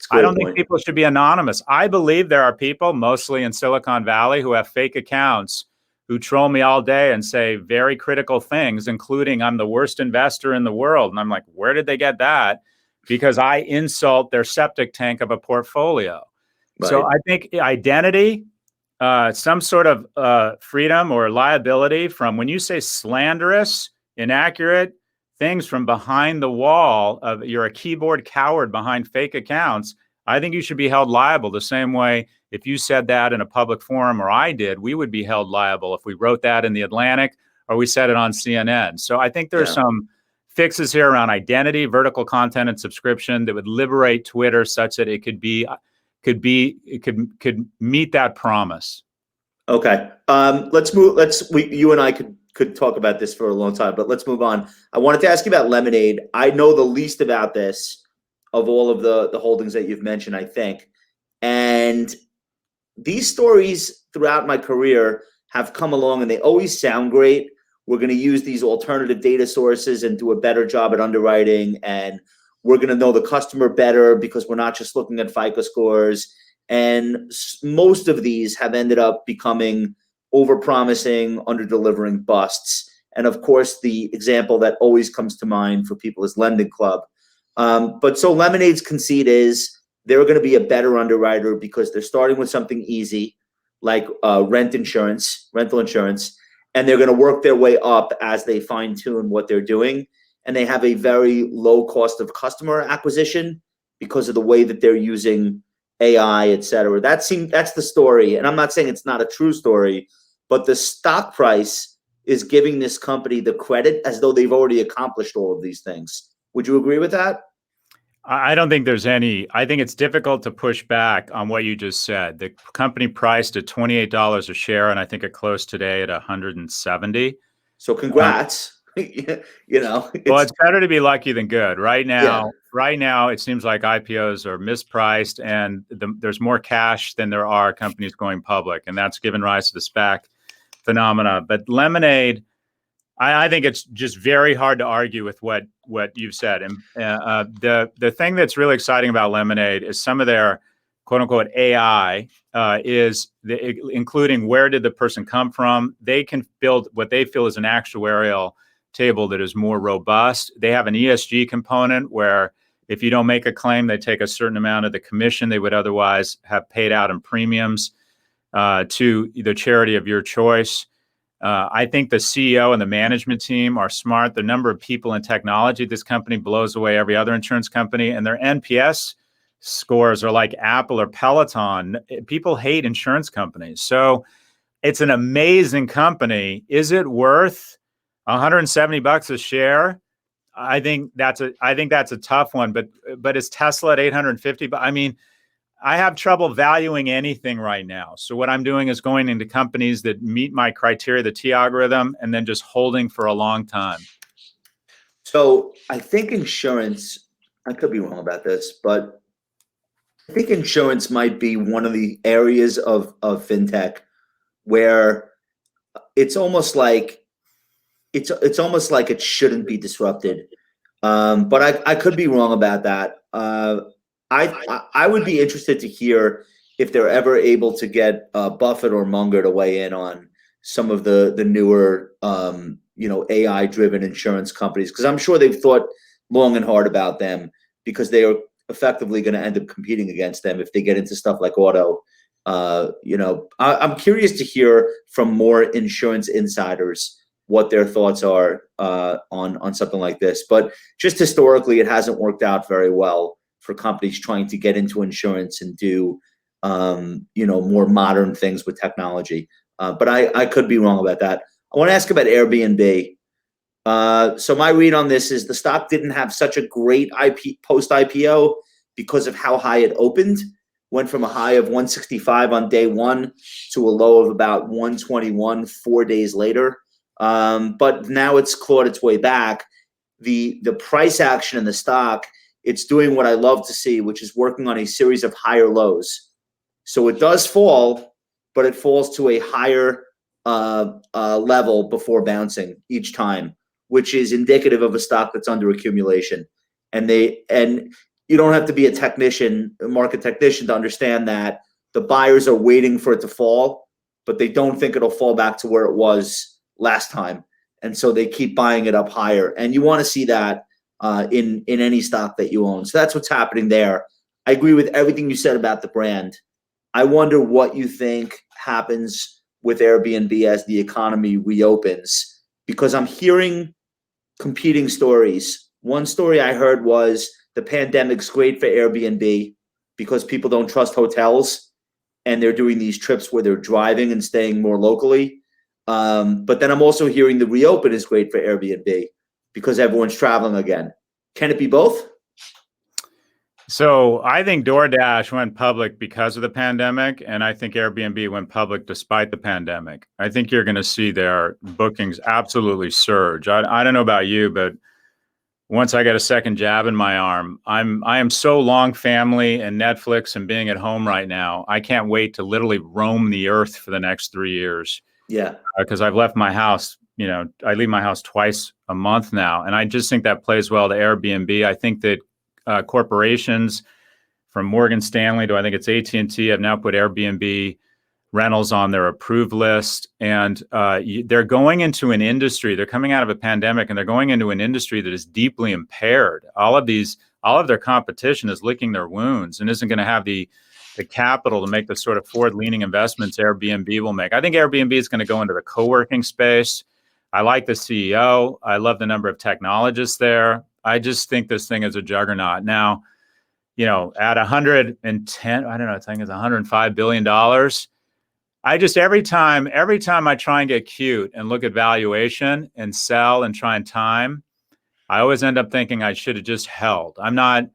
I don't think people should be anonymous. I believe there are people, mostly in Silicon Valley, who have fake accounts who troll me all day and say very critical things, including I'm the worst investor in the world. And I'm like, where did they get that? Because I insult their septic tank of a portfolio. Right. So I think identity, some sort of freedom or liability from when you say slanderous, inaccurate things from behind the wall of you're a keyboard coward behind fake accounts, I think you should be held liable the same way if you said that in a public forum, or I did, we would be held liable if we wrote that in the Atlantic or we said it on CNN. So I think there's some fixes here around identity, vertical content, and subscription that would liberate Twitter such that it could meet that promise.
Okay. Let's move. You and I could talk about this for a long time, but let's move on. I wanted to ask you about Lemonade. I know the least about this of all of the holdings that you've mentioned, I think. And these stories throughout my career have come along and they always sound great. We're going to use these alternative data sources and do a better job at underwriting. And we're going to know the customer better because we're not just looking at FICO scores. And most of these have ended up becoming over-promising, under-delivering busts. And of course, the example that always comes to mind for people is Lending Club. But so Lemonade's conceit is they're going to be a better underwriter because they're starting with something easy, like rental insurance, and they're going to work their way up as they fine-tune what they're doing. And they have a very low cost of customer acquisition because of the way that they're using AI, et cetera. That's the story. And I'm not saying it's not a true story, but the stock price is giving this company the credit as though they've already accomplished all of these things. Would you agree with that?
I don't think there's any. I think it's difficult to push back on what you just said. The company priced at $28 a share, and I think it closed today at 170.
So congrats. You know,
well, it's better to be lucky than good. Right now, it seems like IPOs are mispriced, and there's more cash than there are companies going public, and that's given rise to the SPAC phenomena. But Lemonade, I think it's just very hard to argue with what you've said. And the thing that's really exciting about Lemonade is some of their quote unquote AI including where did the person come from. They can build what they feel is an actuarial table that is more robust. They have an ESG component where if you don't make a claim, they take a certain amount of the commission they would otherwise have paid out in premiums to the charity of your choice. I think the CEO and the management team are smart. The number of people in technology at this company blows away every other insurance company, and their NPS scores are like Apple or Peloton. People hate insurance companies. So it's an amazing company. Is it worth $170 a share? I think that's a tough one, but is Tesla at 850? I mean, I have trouble valuing anything right now. So what I'm doing is going into companies that meet my criteria, the T algorithm, and then just holding for a long time.
So I think insurance, I could be wrong about this, but I think insurance might be one of the areas of fintech where it's almost like it shouldn't be disrupted. But I could be wrong about that. I would be interested to hear if they're ever able to get Buffett or Munger to weigh in on some of the newer AI-driven insurance companies, because I'm sure they've thought long and hard about them because they are effectively going to end up competing against them if they get into stuff like auto. I'm curious to hear from more insurance insiders what their thoughts are on something like this. But just historically, it hasn't worked out very well for companies trying to get into insurance and do more modern things with technology. But I could be wrong about that. I want to ask about Airbnb. So my read on this is the stock didn't have such a great post-IPO because of how high it opened. Went from a high of 165 on day one to a low of about 121 4 days later. But now it's clawed its way back. The price action in the stock, it's doing what I love to see, which is working on a series of higher lows. So it does fall, but it falls to a higher level before bouncing each time, which is indicative of a stock that's under accumulation. And you don't have to be a market technician to understand that the buyers are waiting for it to fall, but they don't think it'll fall back to where it was last time. And so they keep buying it up higher. And you want to see that in any stock that you own. So that's what's happening there. I agree with everything you said about the brand. I wonder what you think happens with Airbnb as the economy reopens, because I'm hearing competing stories. One story I heard was the pandemic's great for Airbnb because people don't trust hotels and they're doing these trips where they're driving and staying more locally. But then I'm also hearing the reopen is great for Airbnb because everyone's traveling again. Can it be both?
So I think DoorDash went public because of the pandemic, and I think Airbnb went public despite the pandemic. I think you're going to see their bookings absolutely surge. I don't know about you, but once I get a second jab in my arm. I am so long family and Netflix and being at home right now. I can't wait to literally roam the earth for the next 3 years.
Yeah.
Because I've left my house. I leave my house twice a month now, and I just think that plays well to Airbnb. I think that corporations, from Morgan Stanley to I think it's AT&T, have now put Airbnb rentals on their approved list, and they're going into an industry. They're coming out of a pandemic, and they're going into an industry that is deeply impaired. All of their competition is licking their wounds and isn't going to have the capital to make the sort of forward-leaning investments Airbnb will make. I think Airbnb is going to go into the co-working space. I like the CEO. I love the number of technologists there. I just think this thing is a juggernaut. Now, at 110, I don't know, I think it's $105 billion. I just, every time I try and get cute and look at valuation and sell and try and time, I always end up thinking I should have just held. I'm not,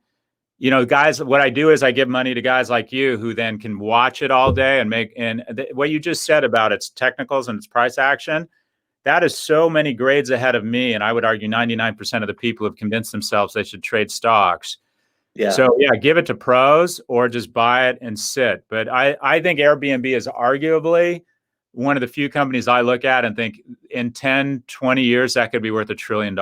guys, what I do is I give money to guys like you who then can watch it all day and what you just said about its technicals and its price action, that is so many grades ahead of me. And I would argue 99% of the people have convinced themselves they should trade stocks.
Yeah.
So yeah, give it to pros or just buy it and sit. But I think Airbnb is arguably one of the few companies I look at and think in 10, 20 years, that could be worth $1 trillion.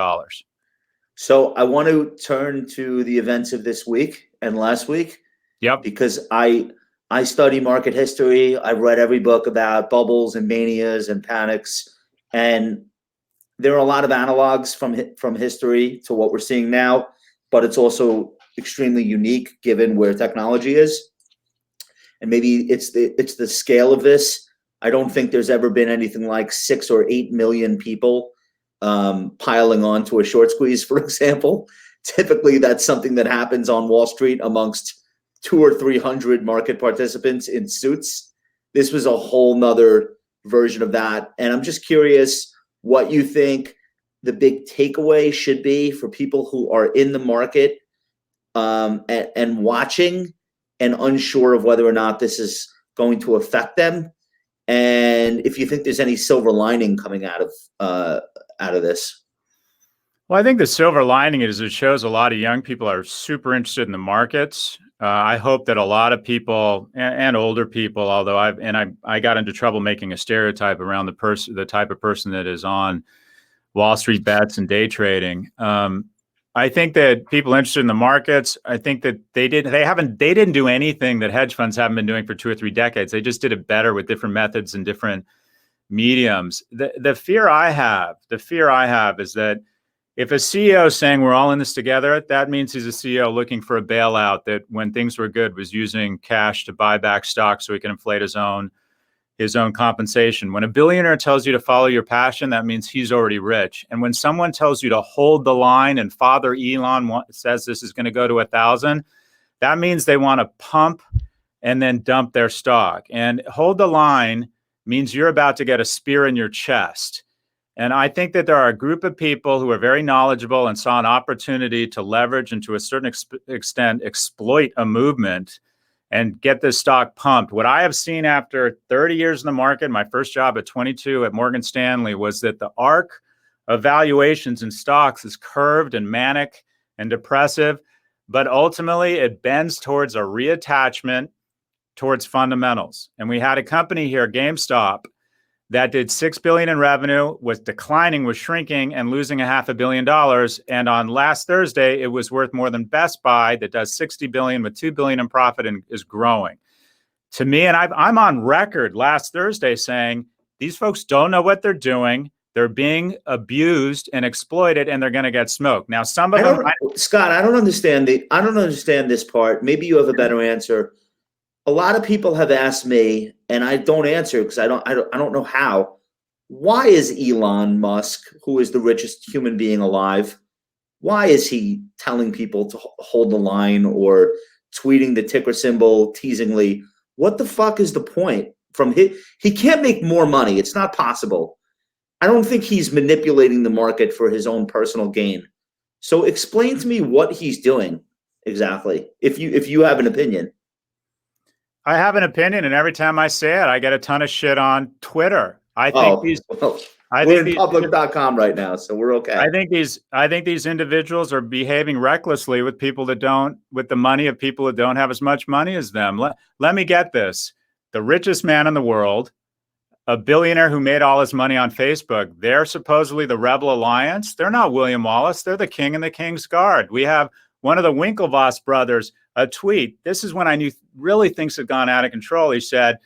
So I want to turn to the events of this week and last week.
Yep.
Because I study market history. I've read every book about bubbles and manias and panics. And there are a lot of analogs from history to what we're seeing now, but it's also extremely unique given where technology is. And maybe it's the scale of this. I don't think there's ever been anything like 6 or 8 million people piling onto a short squeeze, for example. Typically, that's something that happens on Wall Street amongst 200 or 300 market participants in suits. This was a whole nother version of that. And I'm just curious what you think the big takeaway should be for people who are in the market and watching and unsure of whether or not this is going to affect them. And if you think there's any silver lining coming out of this.
Well, I think the silver lining is it shows a lot of young people are super interested in the markets. I hope that a lot of people and older people, although I got into trouble making a stereotype around the type of person that is on Wall Street bets and day trading. I think that people interested in the markets, I think that they didn't do anything that hedge funds haven't been doing for 2 or 3 decades. They just did it better with different methods and different mediums. The fear I have is that if a CEO is saying we're all in this together, that means he's a CEO looking for a bailout that when things were good was using cash to buy back stock so he can inflate his own compensation. When a billionaire tells you to follow your passion, that means he's already rich. And when someone tells you to hold the line and Father Elon says this is going to go to 1,000, that means they want to pump and then dump their stock. And hold the line means you're about to get a spear in your chest. And I think that there are a group of people who are very knowledgeable and saw an opportunity to leverage and to a certain extent exploit a movement and get this stock pumped. What I have seen after 30 years in the market, my first job at 22 at Morgan Stanley, was that the arc of valuations in stocks is curved and manic and depressive, but ultimately it bends towards a reattachment towards fundamentals. And we had a company here, GameStop, that did $6 billion in revenue, was declining, was shrinking, and losing $500 million. And on last Thursday, it was worth more than Best Buy, that does $60 billion with $2 billion in profit and is growing. To me, and I'm on record last Thursday saying these folks don't know what they're doing. They're being abused and exploited, and they're going to get smoked. Now, some of them,
Scott, I don't understand this part. Maybe you have a better answer. A lot of people have asked me, and I don't answer because I don't know how. Why is Elon Musk, who is the richest human being alive, why is he telling people to hold the line or tweeting the ticker symbol teasingly? What the fuck is the point? He can't make more money. It's not possible. I don't think he's manipulating the market for his own personal gain. So explain to me what he's doing exactly, if you have an opinion.
I have an opinion, and every time I say it, I get a ton of shit on Twitter. I think
We're in public.com right now, so we're okay.
I think these individuals are behaving recklessly with the money of people that don't have as much money as them. Let me get this. The richest man in the world, a billionaire who made all his money on Facebook, they're supposedly the Rebel Alliance. They're not William Wallace. They're the king and the king's guard. We have one of the Winklevoss brothers, a tweet. This is when I knew really things had gone out of control. He said,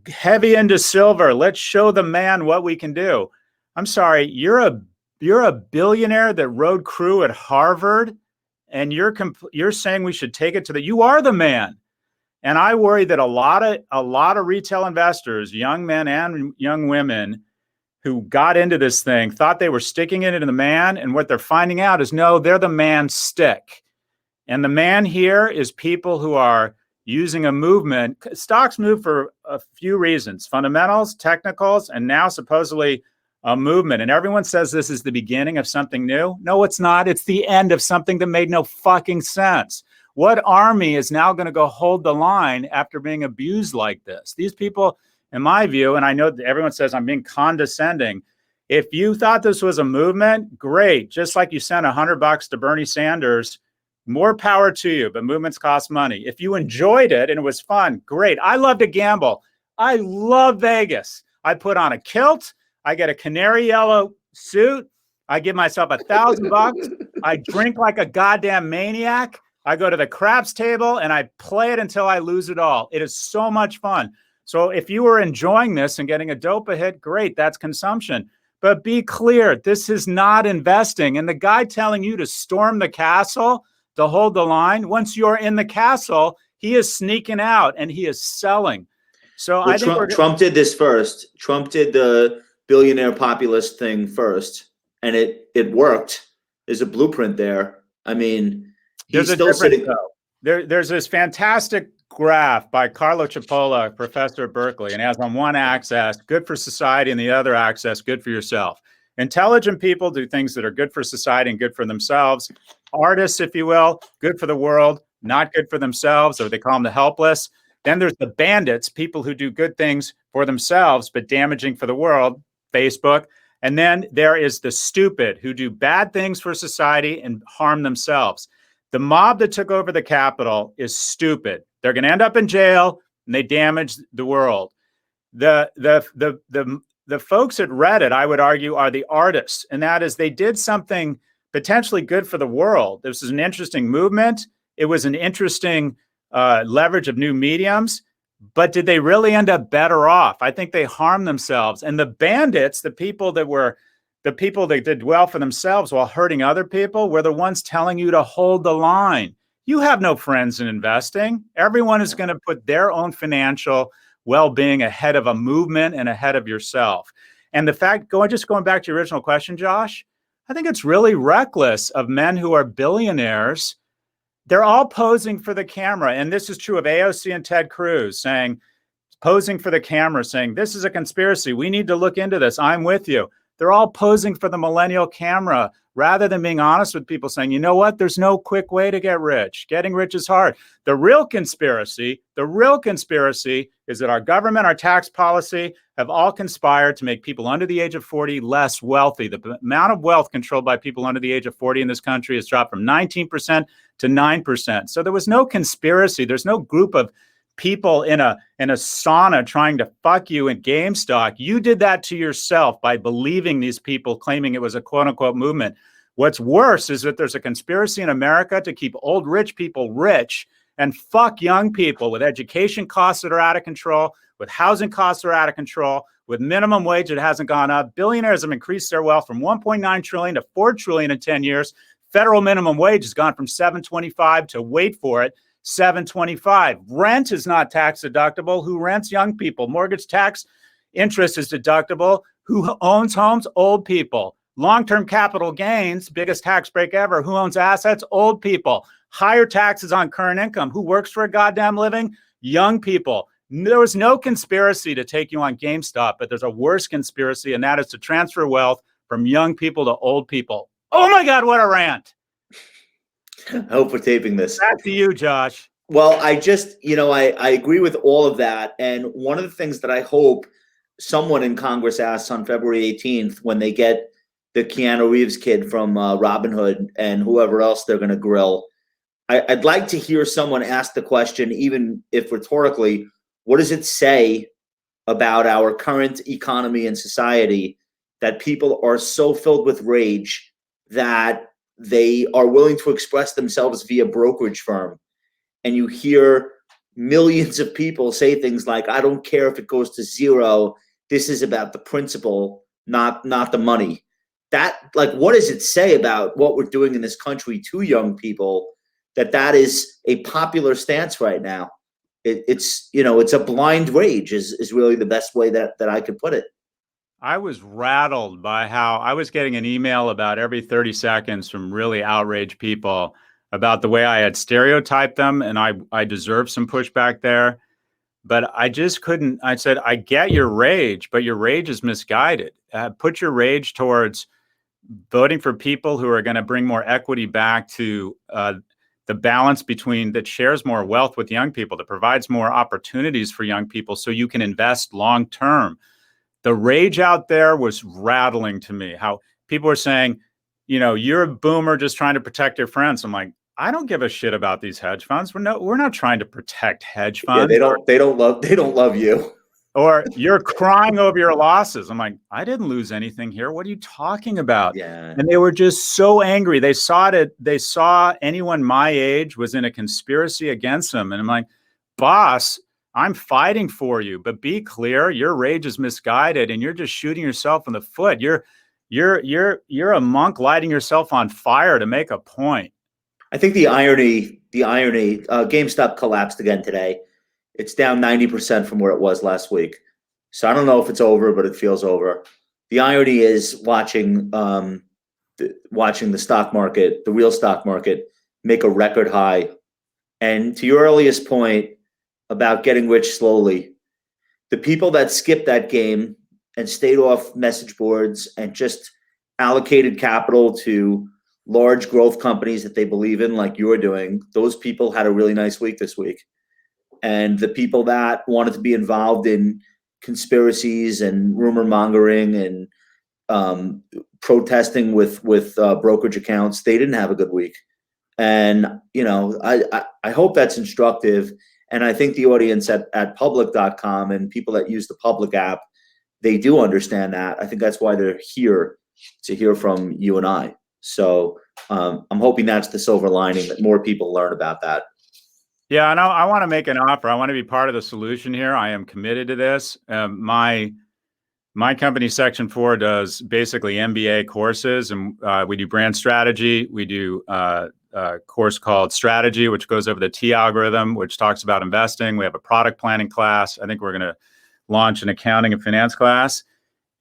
heavy into silver. Let's show the man what we can do. I'm sorry, you're a billionaire that rode crew at Harvard, and you're saying we should take it to you are the man. And I worry that a lot of retail investors, young men and young women who got into this thing, thought they were sticking it into the man, and what they're finding out is no, they're the man stick. And the man here is people who are using a movement. Stocks move for a few reasons: fundamentals, technicals, and now supposedly a movement. And everyone says this is the beginning of something new. No, it's not. It's the end of something that made no fucking sense. What army is now going to go hold the line after being abused like this? These people, in my view, and I know that everyone says I'm being condescending. If you thought this was a movement, great. Just like you sent $100 to Bernie Sanders, more power to you, but movements cost money. If you enjoyed it and it was fun, great. I love to gamble. I love Vegas. I put on a kilt. I get a canary yellow suit. I give myself $1,000. I drink like a goddamn maniac. I go to the craps table and I play it until I lose it all. It is so much fun. So if you were enjoying this and getting a dope hit, great, that's consumption. But be clear, this is not investing. And the guy telling you to storm the castle, to hold the line, once you're in the castle, he is sneaking out and he is selling. So I think
Trump did this first. Trump did the billionaire populist thing first, and it worked. There's a blueprint there. I mean, he's still sitting.
There's this fantastic graph by Carlo Cipolla, professor at Berkeley, and has on one axis good for society and the other axis good for yourself. Intelligent people do things that are good for society and good for themselves. Artists, if you will, good for the world, not good for themselves, or they call them the helpless. Then there's the bandits, people who do good things for themselves, but damaging for the world, Facebook. And then there is the stupid who do bad things for society and harm themselves. The mob that took over the Capitol is stupid. They're going to end up in jail and they damage the world. The folks at Reddit, I would argue, are the artists. And that is they did something potentially good for the world. This is an interesting movement. It was an interesting leverage of new mediums. But did they really end up better off? I think they harmed themselves. And the bandits, the people that did well for themselves while hurting other people, were the ones telling you to hold the line. You have no friends in investing. Everyone is going to put their own financial well-being ahead of a movement and ahead of yourself. And the fact, going back to your original question, Josh, I think it's really reckless of men who are billionaires. They're all posing for the camera. And this is true of AOC and Ted Cruz, posing for the camera, saying, this is a conspiracy. We need to look into this. I'm with you. They're all posing for the millennial camera rather than being honest with people, saying, you know what? There's no quick way to get rich. Getting rich is hard. The real conspiracy is that our government, our tax policy have all conspired to make people under the age of 40 less wealthy. The amount of wealth controlled by people under the age of 40 in this country has dropped from 19% to 9%. So there was no conspiracy. There's no group of people in a sauna trying to fuck you in GameStop. You did that to yourself by believing these people, claiming it was a quote unquote movement. What's worse is that there's a conspiracy in America to keep old rich people rich and fuck young people with education costs that are out of control, with housing costs that are out of control, with minimum wage that hasn't gone up. Billionaires have increased their wealth from 1.9 trillion to 4 trillion in 10 years. Federal minimum wage has gone from $7.25 to, wait for it, $7.25. Rent is not tax deductible. Who rents? Young people. Mortgage tax interest is deductible. Who owns homes? Old people. Long-term capital gains, biggest tax break ever. Who owns assets? Old people. Higher taxes on current income. Who works for a goddamn living? Young people. There was no conspiracy to take you on GameStop, but there's a worse conspiracy, and that is to transfer wealth from young people to old people. Oh my God, what a rant.
I hope we're taping this.
Back to you, Josh.
Well, I agree with all of that. And one of the things that I hope someone in Congress asks on February 18th when they get the Keanu Reeves kid from Robin Hood and whoever else they're going to grill. I'd like to hear someone ask the question, even if rhetorically, what does it say about our current economy and society that people are so filled with rage that they are willing to express themselves via brokerage firm? And you hear millions of people say things like, I don't care if it goes to zero. This is about the principle, not the money. That, like, what does it say about what we're doing in this country to young people that is a popular stance right now? It's a blind rage is really the best way that I could put it.
I was rattled by how I was getting an email about every 30 seconds from really outraged people about the way I had stereotyped them, and I deserved some pushback there. But I just couldn't. I said, I get your rage, but your rage is misguided. Put your rage towards voting for people who are going to bring more equity back to the balance between that shares more wealth with young people, that provides more opportunities for young people so you can invest long term. The rage out there was rattling to me, how people were saying, you're a boomer just trying to protect your friends. I'm like, I don't give a shit about these hedge funds. We're not trying to protect hedge funds.
Yeah, they don't love you.
Or you're crying over your losses. I'm like, I didn't lose anything here. What are you talking about?
Yeah.
And they were just so angry. They saw anyone my age was in a conspiracy against them. And I'm like, boss, I'm fighting for you, but be clear, your rage is misguided and you're just shooting yourself in the foot. You're a monk lighting yourself on fire to make a point.
I think the irony, GameStop collapsed again today. It's down 90% from where it was last week. So I don't know if it's over, but it feels over. The irony is watching the stock market, the real stock market, make a record high. And to your earliest point about getting rich slowly, the people that skipped that game and stayed off message boards and just allocated capital to large growth companies that they believe in, like you're doing, those people had a really nice week this week. And the people that wanted to be involved in conspiracies and rumor mongering and protesting with brokerage accounts, they didn't have a good week. And I hope that's instructive. And I think the audience at public.com and people that use the public app, they do understand that. I think that's why they're here, to hear from you and I. So I'm hoping that's the silver lining, that more people learn about that.
Yeah, and I want to make an offer. I want to be part of the solution here. I am committed to this. My company, Section 4, does basically MBA courses, and we do brand strategy. We do a course called Strategy, which goes over the T algorithm, which talks about investing. We have a product planning class. I think we're going to launch an accounting and finance class.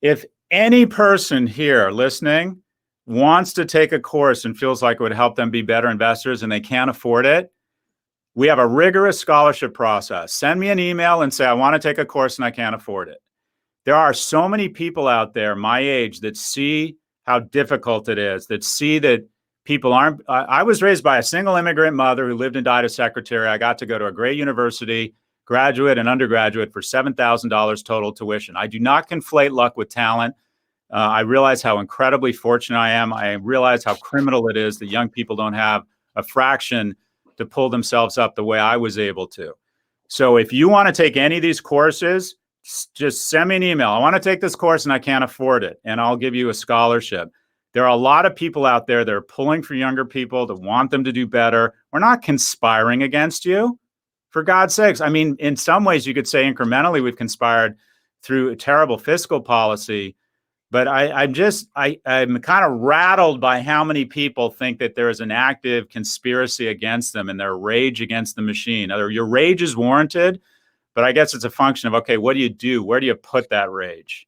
If any person here listening wants to take a course and feels like it would help them be better investors and they can't afford it, we have a rigorous scholarship process. Send me an email and say, I want to take a course and I can't afford it. There are so many people out there my age that see how difficult it is, that see that people aren't. I was raised by a single immigrant mother who lived and died as secretary. I got to go to a great university, graduate and undergraduate, for $7,000 total tuition. I do not conflate luck with talent. I realize how incredibly fortunate I am. I realize how criminal it is that young people don't have a fraction to pull themselves up the way I was able to. So if you want to take any of these courses, just send me an email. I want to take this course and I can't afford it, and I'll give you a scholarship. There are a lot of people out there that are pulling for younger people, that want them to do better. We're not conspiring against you, for God's sakes. I mean, in some ways you could say incrementally we've conspired through a terrible fiscal policy. But I'm kind of rattled by how many people think that there is an active conspiracy against them and their rage against the machine. Your rage is warranted, but I guess it's a function of, okay, what do you do? Where do you put that rage?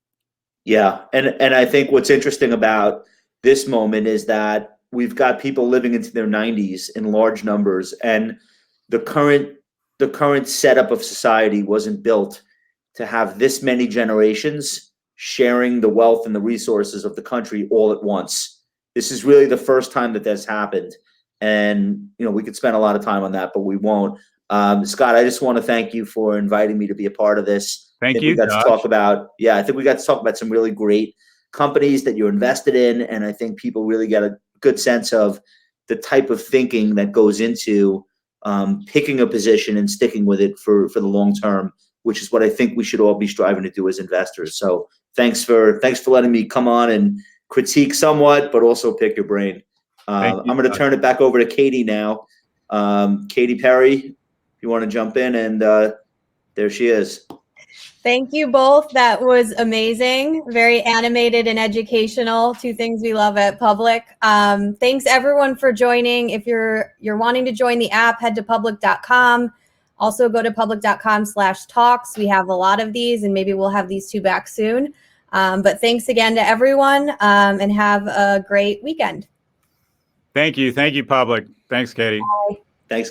Yeah. And I think what's interesting about this moment is that we've got people living into their 90s in large numbers, and the current setup of society wasn't built to have this many generations sharing the wealth and the resources of the country all at once. This is really the first time that that's happened. And, we could spend a lot of time on that, but we won't. Scott, I just want to thank you for inviting me to be a part of this.
Thank
think
you,
we got to
Josh.
talk about, I think we got to talk about some really great companies that you're invested in. And I think people really get a good sense of the type of thinking that goes into picking a position and sticking with it for the long term, which is what I think we should all be striving to do as investors. So thanks for letting me come on and critique somewhat, but also pick your brain. I'm going to turn it back over to Katie now. Katie Perry, if you want to jump in, and there she is.
Thank you both. That was amazing. Very animated and educational. Two things we love at Public. Thanks everyone for joining. If you're wanting to join the app, head to public.com. Also go to public.com/talks. We have a lot of these, and maybe we'll have these two back soon. But thanks again to everyone, and have a great weekend.
Thank you. Thank you, Public. Thanks, Katie.
Bye.